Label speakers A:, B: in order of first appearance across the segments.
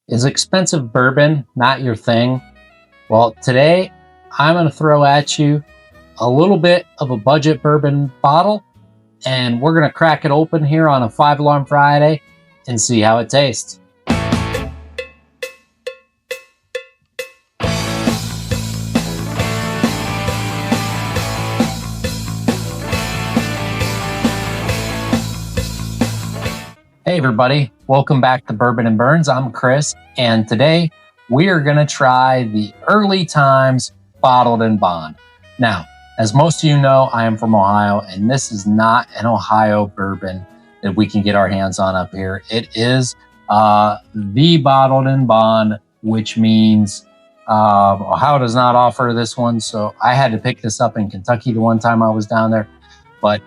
A: Is expensive bourbon not your thing? Well, today I'm going to throw at you a little bit of a budget bourbon bottle, and we're going to crack it open here on a 5 Alarm Friday and see how it tastes. Hey everybody, welcome back to Bourbon and Burns. I'm Chris, and today we are going to try the Early Times Bottled in Bond. Now, as most of you know, I am from Ohio, and this is not an Ohio bourbon that we can get our hands on up here. It is the Bottled in Bond, which means Ohio does not offer this one, so I had to pick this up in Kentucky the one time I was down there. But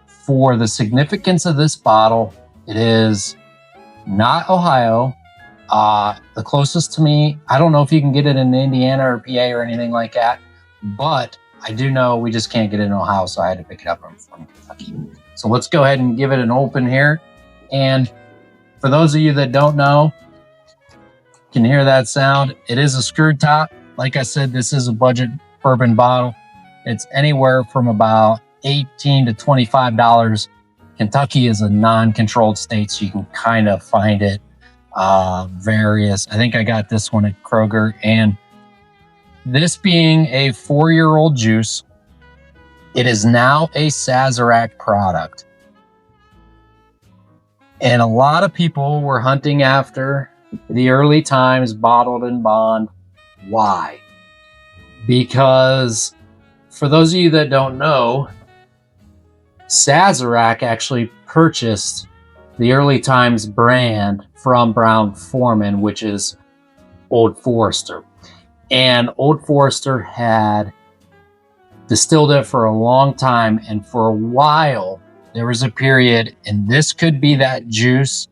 A: for the significance of this bottle, it is not Ohio. The closest to me, I don't know if you can get it in Indiana or PA or anything like that, but I do know we just can't get it in Ohio, so I had to pick it up from Kentucky. So let's go ahead and give it an open here. And for those of you that don't know, can hear that sound? It is a screw top. Like I said, this is a budget bourbon bottle. It's anywhere from about $18 to $25. Kentucky is a non-controlled state, so you can kind of find it various. I think I got this one at Kroger, and this being a 4-year-old juice, it is now a Sazerac product. And a lot of people were hunting after the Early Times Bottled in Bond. Why? Because for those of you that don't know, Sazerac actually purchased the Early Times brand from Brown-Forman, which is Old Forester. And Old Forester had distilled it for a long time, and for a while there was a period, and this could be that juice.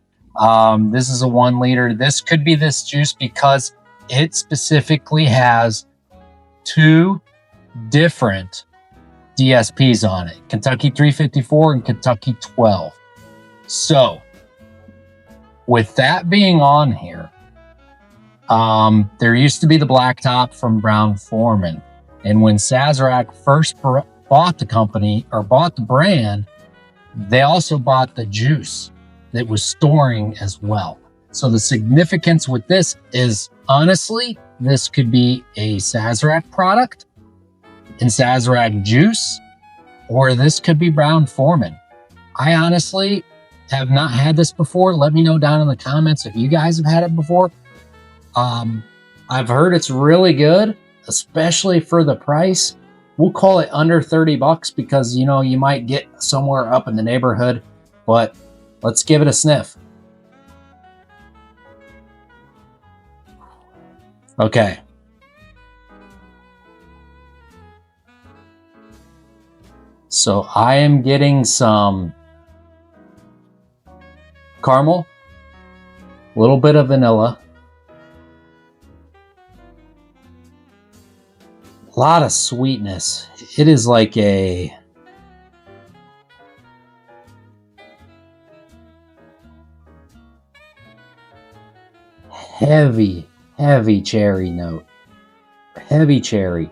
A: This is a 1 liter. This could be this juice because it specifically has 2 different DSPs on it, Kentucky 354 and Kentucky 12. So with that being on here, there used to be the black top from Brown-Forman, and when Sazerac first bought the company or bought the brand, they also bought the juice that was storing as well. So the significance with this is, honestly, this could be a Sazerac product in Sazerac juice, or this could be Brown-Forman. I honestly have not had this before. Let me know down in the comments if you guys have had it before. I've heard it's really good, especially for the price. We'll call it under 30 bucks because, you know, you might get somewhere up in the neighborhood, but let's give it a sniff. Okay. So I am getting some caramel, a little bit of vanilla, a lot of sweetness. It is like a heavy cherry note. Heavy cherry.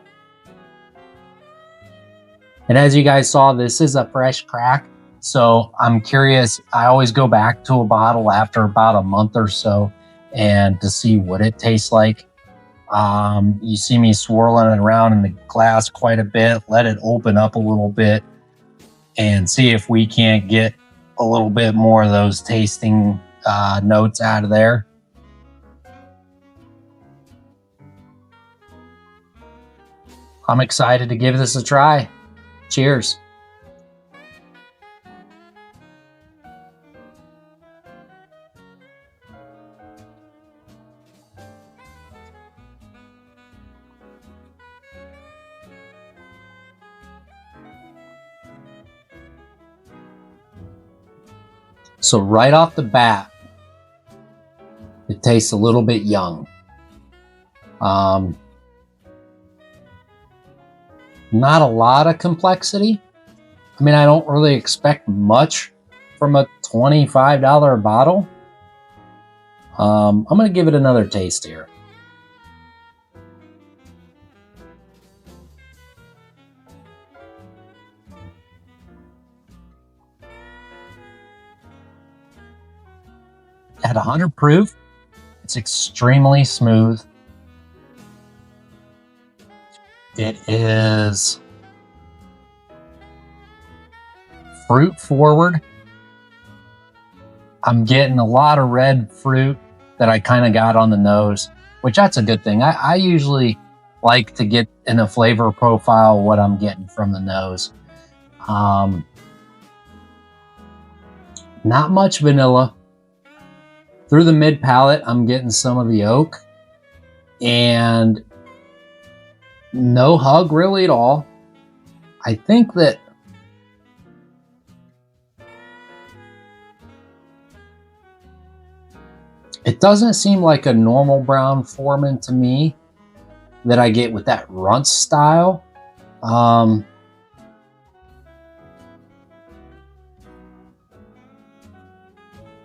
A: And as you guys saw, this is a fresh crack. So I'm curious. I always go back to a bottle after about a month or so and to see what it tastes like. You see me swirling it around in the glass quite a bit, let it open up a little bit and see if we can't get a little bit more of those tasting notes out of there. I'm excited to give this a try. Cheers. So right off the bat, it tastes a little bit young. Not a lot of complexity. I mean, I don't really expect much from a $25 bottle. I'm going to give it another taste here. At 100 proof, it's extremely smooth. It is fruit forward. I'm getting a lot of red fruit that I kind of got on the nose, which that's a good thing. I usually like to get in a flavor profile what I'm getting from the nose. Not much vanilla. Through the mid palate, I'm getting some of the oak, and no hug really at all. I think that it doesn't seem like a normal Brown-Forman to me that I get with that Runts style.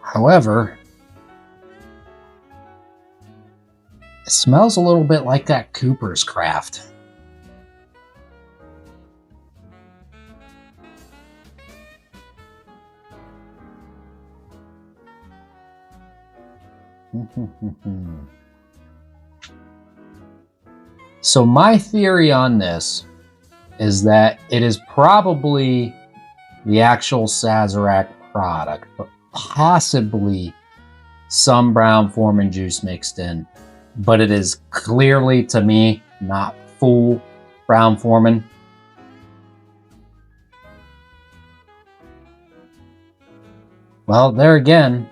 A: However, it smells a little bit like that Cooper's Craft. So my theory on this is that it is probably the actual Sazerac product, but possibly some Brown-Forman juice mixed in. But it is clearly, to me, not full Brown-Forman. Well, there again,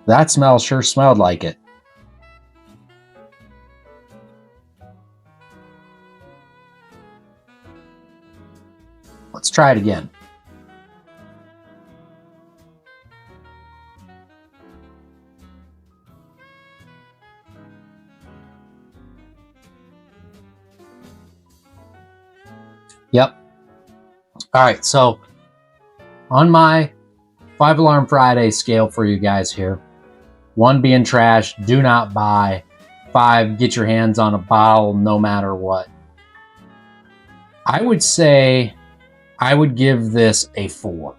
A: that smell sure smelled like it. Let's try it again. Yep. All right, so on my 5 Alarm Friday scale for you guys here, 1 being trash, do not buy. 5, get your hands on a bottle no matter what. I would say I would give this a 4.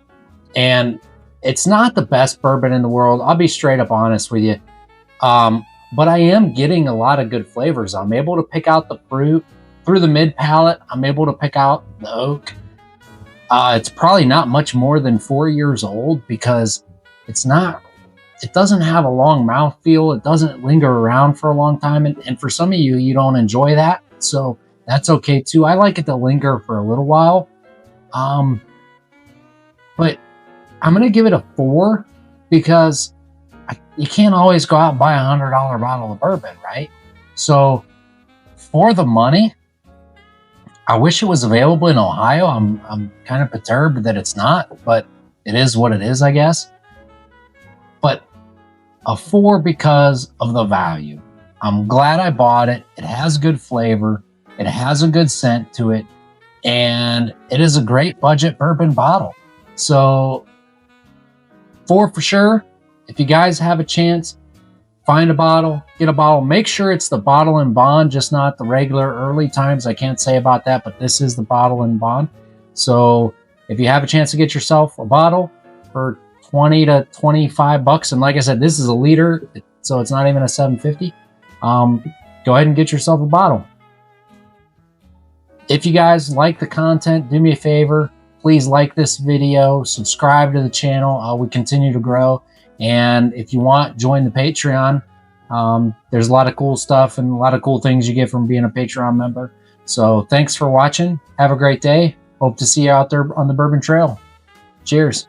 A: And it's not the best bourbon in the world. I'll be straight up honest with you. But I am getting a lot of good flavors. I'm able to pick out the fruit. Through the mid palate, I'm able to pick out the oak. It's probably not much more than 4 years old because it doesn't have a long mouthfeel. It doesn't linger around for a long time. And for some of you, you don't enjoy that. So that's okay too. I like it to linger for a little while. But I'm going to give it a 4 because you can't always go out and buy $100 bottle of bourbon, right? So for the money, I wish it was available in Ohio. I'm kind of perturbed that it's not, but it is what it is, I guess. But a 4 because of the value. I'm glad I bought it. It has good flavor. It has a good scent to it. And it is a great budget bourbon bottle. So 4 for sure. If you guys have a chance, find a bottle, get a bottle. Make sure it's the bottle and bond, just not the regular early times. I can't say about that, but this is the bottle and bond. So if you have a chance to get yourself a bottle for 20 to 25 bucks, and like I said, this is a liter, so it's not even a 750. Go ahead and get yourself a bottle. If you guys like the content, do me a favor. Please like this video, subscribe to the channel. We continue to grow. And if you want, join the Patreon. There's a lot of cool stuff and a lot of cool things you get from being a Patreon member. So thanks for watching. Have a great day. Hope to see you out there on the Bourbon Trail. Cheers.